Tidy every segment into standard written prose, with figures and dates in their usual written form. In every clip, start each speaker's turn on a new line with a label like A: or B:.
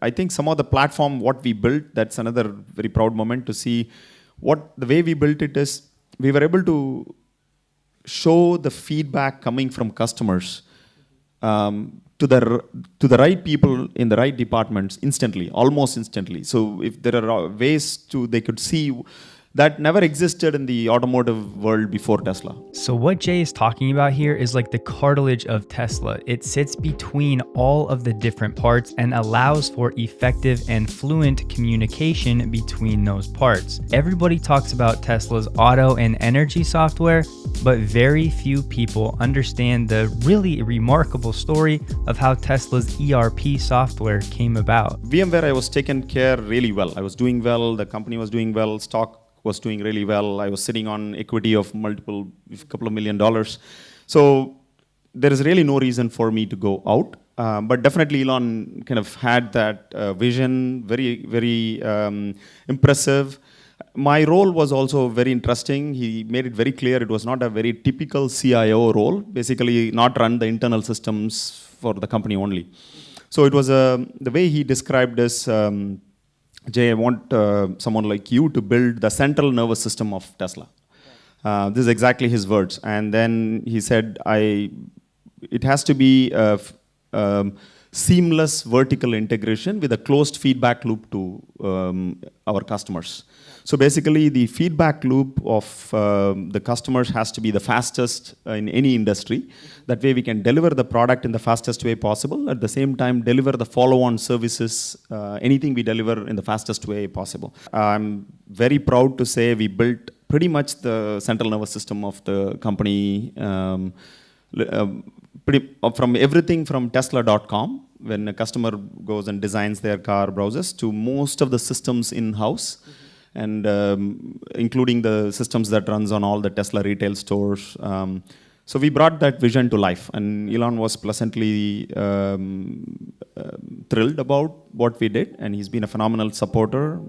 A: I think some of the platform, what we built, that's another very proud moment to see the way we built it is we were able to show the feedback coming from customers to the right people in the right departments instantly, almost instantly. So if there are ways they could see that never existed in the automotive world before Tesla.
B: So what Jay is talking about here is like the cartilage of Tesla. It sits between all of the different parts and allows for effective and fluent communication between those parts. Everybody talks about Tesla's auto and energy software, but very few people understand the really remarkable story of how Tesla's ERP software came about.
A: VMware, I was taken care really well. I was doing well, the company was doing well, stock was doing really well. I was sitting on equity of couple of $1 million. So there is really no reason for me to go out. But definitely Elon kind of had that vision, very, very impressive. My role was also very interesting. He made it very clear it was not a very typical CIO role, basically not run the internal systems for the company only. So it was the way he described this, Jay, I want someone like you to build the central nervous system of Tesla. This is exactly his words. And then he said, it has to be seamless vertical integration with a closed feedback loop to our customers. So basically, the feedback loop of the customers has to be the fastest in any industry. That way we can deliver the product in the fastest way possible. At the same time, deliver the follow-on services, anything we deliver in the fastest way possible. I'm very proud to say we built pretty much the central nervous system of the company, from everything from Tesla.com, when a customer goes and designs their car browsers, to most of the systems in-house. And including the systems that runs on all the Tesla retail stores. So we brought that vision to life, and Elon was pleasantly thrilled about what we did, and he's been a phenomenal supporter.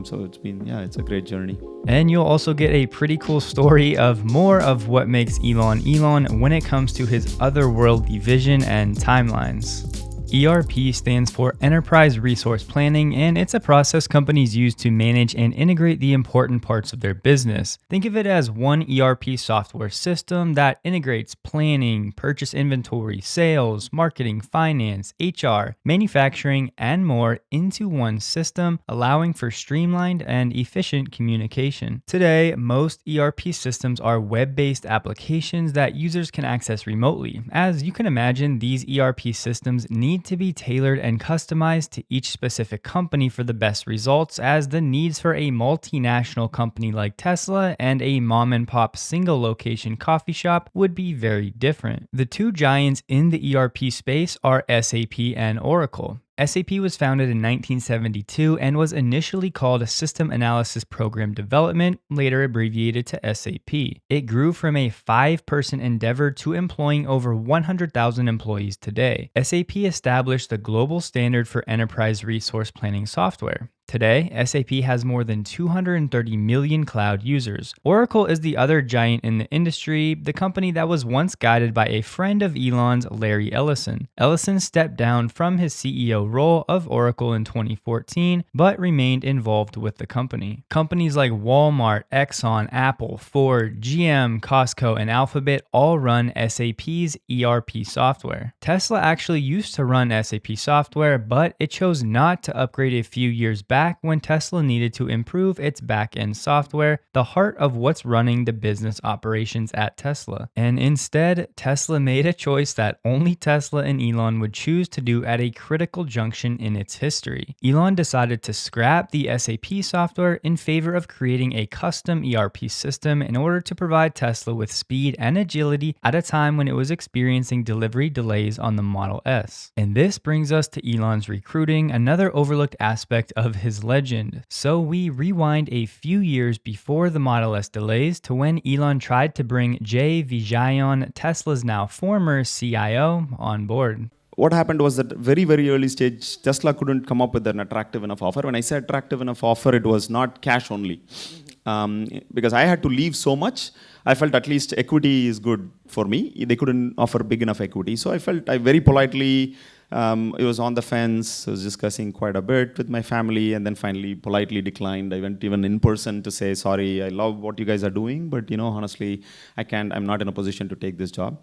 A: So it's a great journey.
B: And you'll also get a pretty cool story of more of what makes Elon Elon when it comes to his otherworldly vision and timelines. ERP stands for Enterprise Resource Planning, and it's a process companies use to manage and integrate the important parts of their business. Think of it as one ERP software system that integrates planning, purchase inventory, sales, marketing, finance, HR, manufacturing, and more into one system, allowing for streamlined and efficient communication. Today, most ERP systems are web-based applications that users can access remotely. As you can imagine, these ERP systems need to be tailored and customized to each specific company for the best results, as the needs for a multinational company like Tesla and a mom-and-pop single-location coffee shop would be very different. The two giants in the ERP space are SAP and Oracle. SAP was founded in 1972 and was initially called System Analysis Program Development, later abbreviated to SAP. It grew from a 5-person endeavor to employing over 100,000 employees today. SAP established the global standard for enterprise resource planning software. Today, SAP has more than 230 million cloud users. Oracle is the other giant in the industry, the company that was once guided by a friend of Elon's, Larry Ellison. Ellison stepped down from his CEO role of Oracle in 2014, but remained involved with the company. Companies like Walmart, Exxon, Apple, Ford, GM, Costco, and Alphabet all run SAP's ERP software. Tesla actually used to run SAP software, but it chose not to upgrade a few years back when Tesla needed to improve its back-end software, the heart of what's running the business operations at Tesla. And instead, Tesla made a choice that only Tesla and Elon would choose to do at a critical junction in its history. Elon decided to scrap the SAP software in favor of creating a custom ERP system in order to provide Tesla with speed and agility at a time when it was experiencing delivery delays on the Model S. And this brings us to Elon's recruiting, another overlooked aspect of his legend. So we rewind a few years before the Model S delays to when Elon tried to bring Jay Vijayan, Tesla's now former CIO, on board.
A: What happened was that very, very early stage, Tesla couldn't come up with an attractive enough offer. When I say attractive enough offer, it was not cash only. Because I had to leave so much, I felt at least equity is good for me. They couldn't offer big enough equity. So I felt I very politely It was on the fence. I was discussing quite a bit with my family, and then finally politely declined. I went even in person to say, sorry, I love what you guys are doing, but honestly, I'm not in a position to take this job.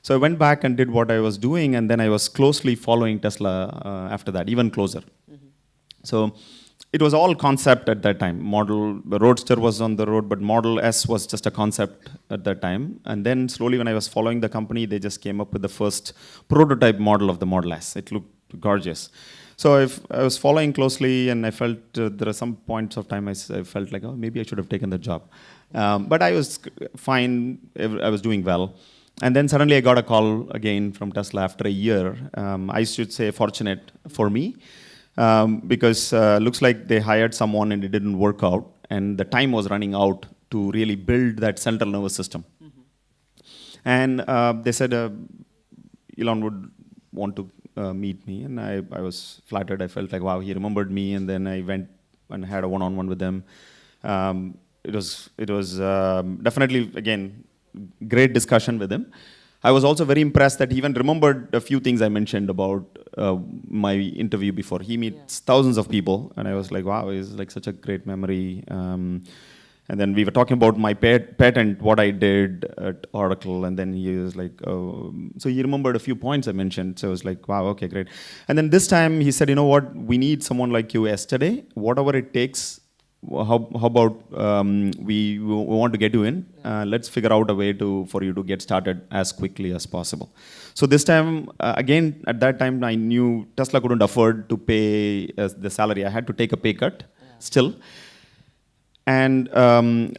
A: So I went back and did what I was doing, and then I was closely following Tesla after that, even closer. So it was all concept at that time. The Roadster was on the road, but Model S was just a concept at that time. And then slowly when I was following the company, they just came up with the first prototype model of the Model S. It looked gorgeous. So I was following closely, and I felt there are some points of time I felt like, oh, maybe I should have taken the job. But I was fine. I was doing well. And then suddenly I got a call again from Tesla after a year. I should say fortunate for me. Because looks like they hired someone and it didn't work out, and the time was running out to really build that central nervous system. And they said Elon would want to meet me, and I was flattered. I felt like, wow, he remembered me. And then I went and had a one-on-one with them. It was definitely, again, great discussion with him. I was also very impressed that he even remembered a few things I mentioned about my interview before. He meets thousands of people, and I was like, wow, it's like such a great memory. And then we were talking about my patent, what I did at Oracle, and then he was like, oh. So he remembered a few points I mentioned. So I was like, wow, okay, great. And then this time he said, you know what, we need someone like you yesterday, whatever it takes. How about we want to get you in? Let's figure out a way for you to get started as quickly as possible. So this time, again, at that time, I knew Tesla couldn't afford to pay the salary. I had to take a pay cut still. And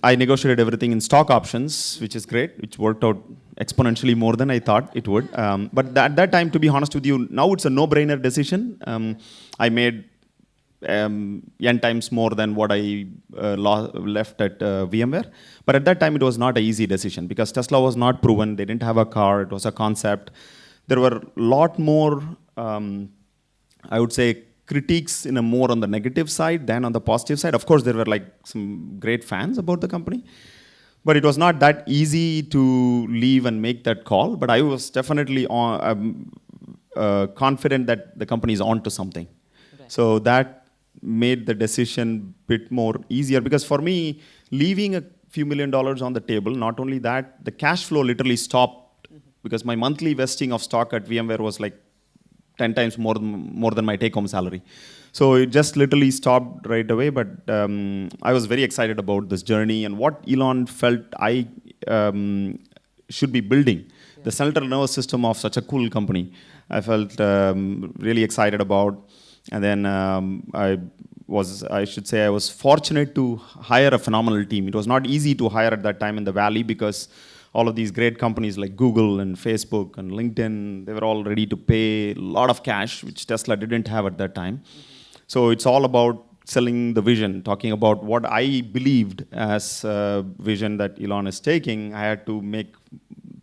A: I negotiated everything in stock options, which is great, which worked out exponentially more than I thought it would. But at that time, to be honest with you, now it's a no-brainer decision. I made n times more than what I left at VMware. But at that time, it was not an easy decision because Tesla was not proven. They didn't have a car. It was a concept. There were a lot more, I would say, critiques in a more on the negative side than on the positive side. Of course, there were like some great fans about the company. But it was not that easy to leave and make that call. But I was definitely confident that the company is on to something. Okay. So that made the decision a bit more easier because for me, leaving a few $1 million on the table, not only that, the cash flow literally stopped because my monthly vesting of stock at VMware was like 10 times more than my take-home salary. So it just literally stopped right away, but I was very excited about this journey and what Elon felt I should be building, the central nervous system of such a cool company. I felt really excited about. And then I was fortunate to hire a phenomenal team. It was not easy to hire at that time in the Valley because all of these great companies like Google and Facebook and LinkedIn, they were all ready to pay a lot of cash, which Tesla didn't have at that time. So it's all about selling the vision, talking about what I believed as a vision that Elon is taking. I had to make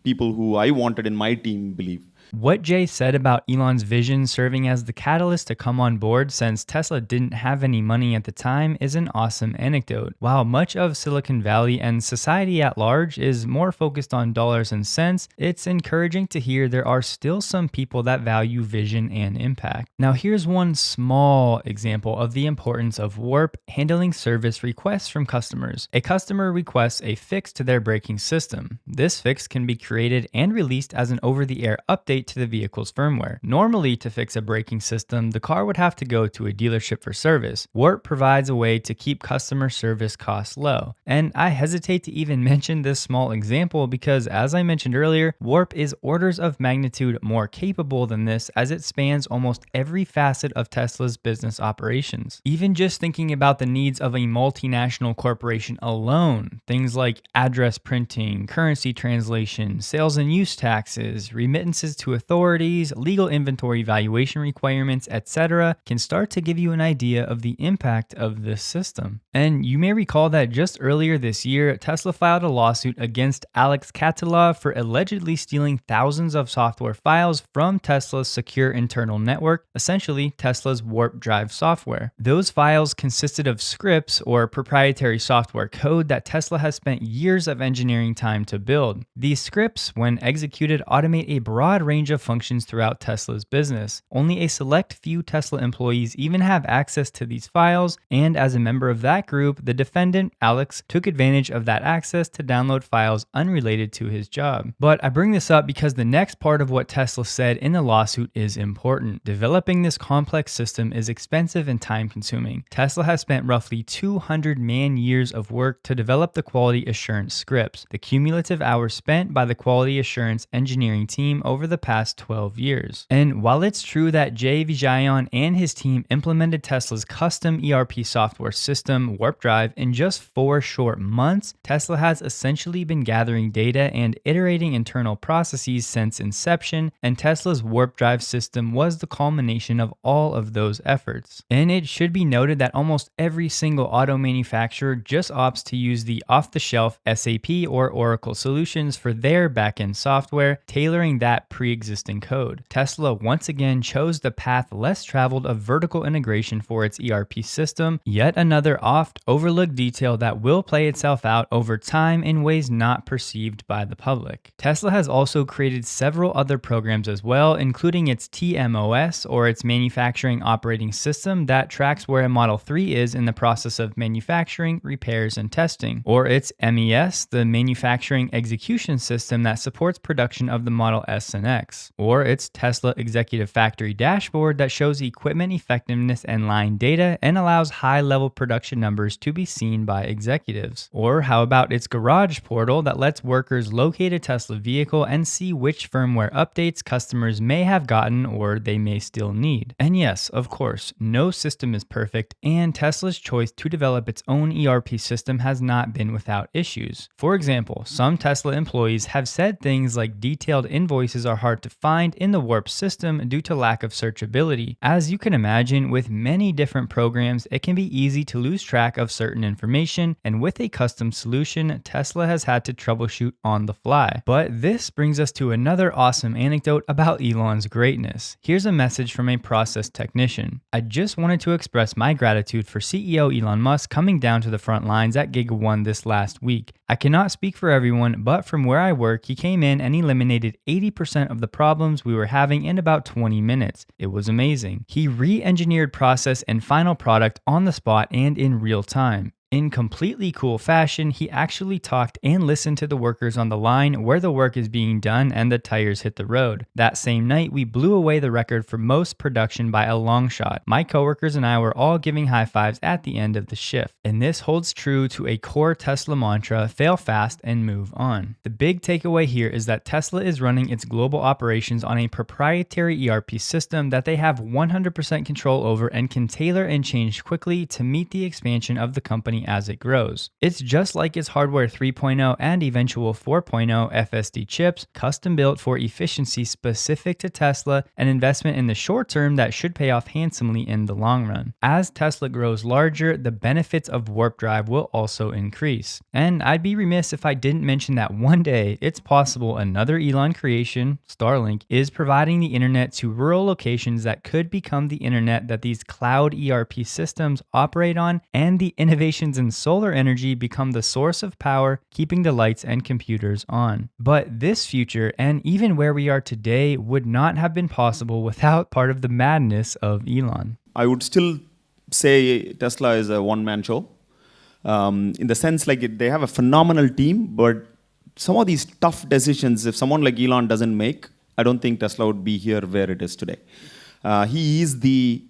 A: people who I wanted in my team believe.
B: What Jay said about Elon's vision serving as the catalyst to come on board since Tesla didn't have any money at the time is an awesome anecdote. While much of Silicon Valley and society at large is more focused on dollars and cents, it's encouraging to hear there are still some people that value vision and impact. Now here's one small example of the importance of Warp handling service requests from customers. A customer requests a fix to their braking system. This fix can be created and released as an over-the-air update to the vehicle's firmware. Normally, to fix a braking system, the car would have to go to a dealership for service. Warp provides a way to keep customer service costs low. And I hesitate to even mention this small example because, as I mentioned earlier, Warp is orders of magnitude more capable than this as it spans almost every facet of Tesla's business operations. Even just thinking about the needs of a multinational corporation alone, things like address printing, currency translation, sales and use taxes, remittances to authorities, legal inventory valuation requirements, etc., can start to give you an idea of the impact of this system. And you may recall that just earlier this year, Tesla filed a lawsuit against Alex Catalov for allegedly stealing thousands of software files from Tesla's secure internal network, essentially Tesla's Warp Drive software. Those files consisted of scripts or proprietary software code that Tesla has spent years of engineering time to build. These scripts, when executed, automate a broad range range of functions throughout Tesla's business. Only a select few Tesla employees even have access to these files, and as a member of that group, the defendant, Alex, took advantage of that access to download files unrelated to his job. But I bring this up because the next part of what Tesla said in the lawsuit is important. Developing this complex system is expensive and time-consuming. Tesla has spent roughly 200 man-years of work to develop the quality assurance scripts, the cumulative hours spent by the quality assurance engineering team over the past 12 years. And while it's true that Jay Vijayan and his team implemented Tesla's custom ERP software system, Warp Drive, in just 4 short months, Tesla has essentially been gathering data and iterating internal processes since inception, and Tesla's Warp Drive system was the culmination of all of those efforts. And it should be noted that almost every single auto manufacturer just opts to use the off-the-shelf SAP or Oracle solutions for their backend software, tailoring that pre-existing code. Tesla once again chose the path less traveled of vertical integration for its ERP system, yet another oft-overlooked detail that will play itself out over time in ways not perceived by the public. Tesla has also created several other programs as well, including its TMOS, or its manufacturing operating system that tracks where a Model 3 is in the process of manufacturing, repairs, and testing, or its MES, the manufacturing execution system that supports production of the Model S and X, or its Tesla Executive Factory dashboard that shows equipment effectiveness and line data and allows high-level production numbers to be seen by executives. Or how about its garage portal that lets workers locate a Tesla vehicle and see which firmware updates customers may have gotten or they may still need. And yes, of course, no system is perfect, and Tesla's choice to develop its own ERP system has not been without issues. For example, some Tesla employees have said things like detailed invoices are hard to find in the Warp system due to lack of searchability. As you can imagine, with many different programs, it can be easy to lose track of certain information, and with a custom solution, Tesla has had to troubleshoot on the fly. But this brings us to another awesome anecdote about Elon's greatness. Here's a message from a process technician. I just wanted to express my gratitude for CEO Elon Musk coming down to the front lines at Giga 1 this last week. I cannot speak for everyone, but from where I work, he came in and eliminated 80% of the problems we were having in about 20 minutes. It was amazing. He re-engineered process and final product on the spot and in real time. In completely cool fashion, he actually talked and listened to the workers on the line where the work is being done and the tires hit the road. That same night, we blew away the record for most production by a long shot. My coworkers and I were all giving high fives at the end of the shift. And this holds true to a core Tesla mantra: fail fast and move on. The big takeaway here is that Tesla is running its global operations on a proprietary ERP system that they have 100% control over and can tailor and change quickly to meet the expansion of the company as it grows. It's just like its hardware 3.0 and eventual 4.0 FSD chips, custom built for efficiency specific to Tesla, an investment in the short term that should pay off handsomely in the long run. As Tesla grows larger, the benefits of Warp Drive will also increase. And I'd be remiss if I didn't mention that one day it's possible another Elon creation, Starlink, is providing the internet to rural locations that could become the internet that these cloud ERP systems operate on, and the innovations in solar energy become the source of power, keeping the lights and computers on. But this future, and even where we are today, would not have been possible without part of the madness of Elon.
A: I would still say Tesla is a one-man show. In the sense, like, they have a phenomenal team, but some of these tough decisions, if someone like Elon doesn't make, I don't think Tesla would be here where it is today. He is the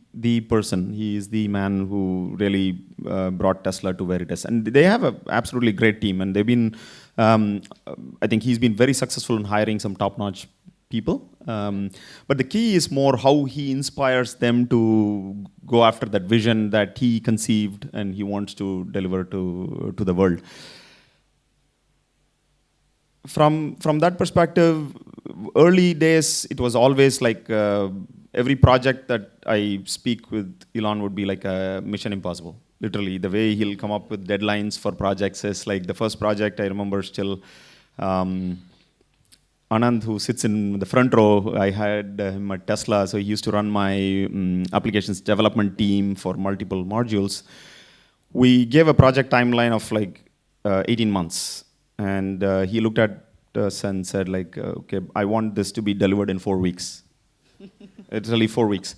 A: person. He is the man who really brought Tesla to where it is. And they have an absolutely great team. And they've been, I think he's been very successful in hiring some top-notch people. But the key is more how he inspires them to go after that vision that he conceived and he wants to deliver to the world. From that perspective, early days, it was always like every project that I speak with Elon would be like a mission impossible. Literally, the way he'll come up with deadlines for projects is like the first project I remember still. Anand, who sits in the front row, I had him at Tesla, so he used to run my applications development team for multiple modules. We gave a project timeline of like 18 months. And he looked at us and said like, okay, I want this to be delivered in 4 weeks. It's really 4 weeks.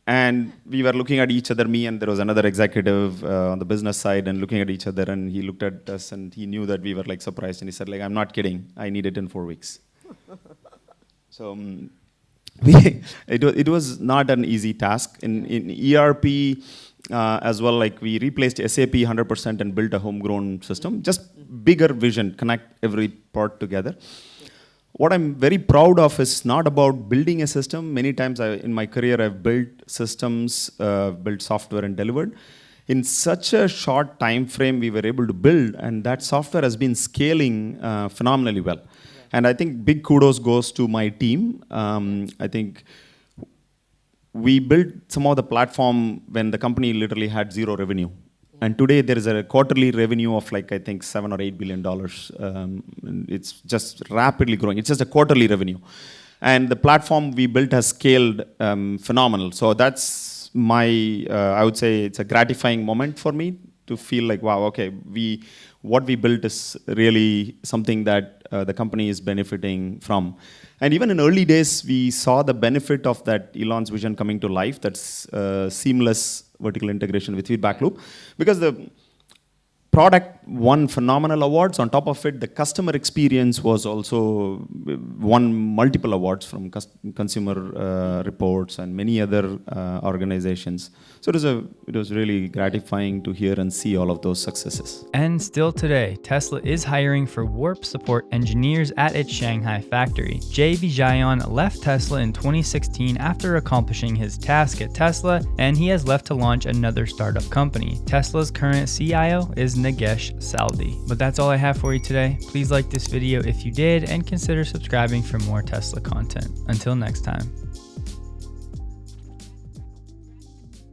A: And we were looking at each other, me and there was another executive on the business side, and looking at each other, and he looked at us and he knew that we were like surprised, and he said like, I'm not kidding, I need it in 4 weeks. So it was not an easy task. In ERP as well, like we replaced SAP 100% and built a homegrown system, just bigger vision, connect every part together. What I'm very proud of is not about building a system. Many times in my career, I've built systems, built software and delivered. In such a short time frame, we were able to build, and that software has been scaling phenomenally well. Yeah. And I think big kudos goes to my team. I think we built some of the platform when the company literally had zero revenue. And today there is a quarterly revenue of like, I think $7 or $8 billion. It's just rapidly growing. It's just a quarterly revenue. And the platform we built has scaled phenomenal. So that's my, I would say it's a gratifying moment for me to feel like, wow, okay, what we built is really something that the company is benefiting from. And even in early days, we saw the benefit of that Elon's vision coming to life, that's seamless vertical integration with feedback loop, because the product won phenomenal awards. On top of it, the customer experience was also won multiple awards from consumer reports and many other organizations. So it was really gratifying to hear and see all of those successes.
B: And still today, Tesla is hiring for warp support engineers at its Shanghai factory. Jay Vijayan left Tesla in 2016 after accomplishing his task at Tesla, and he has left to launch another startup company. Tesla's current CIO is Nagesh Saldi. But that's all I have for you today. Please like this video if you did, and consider subscribing for more Tesla content. Until next time.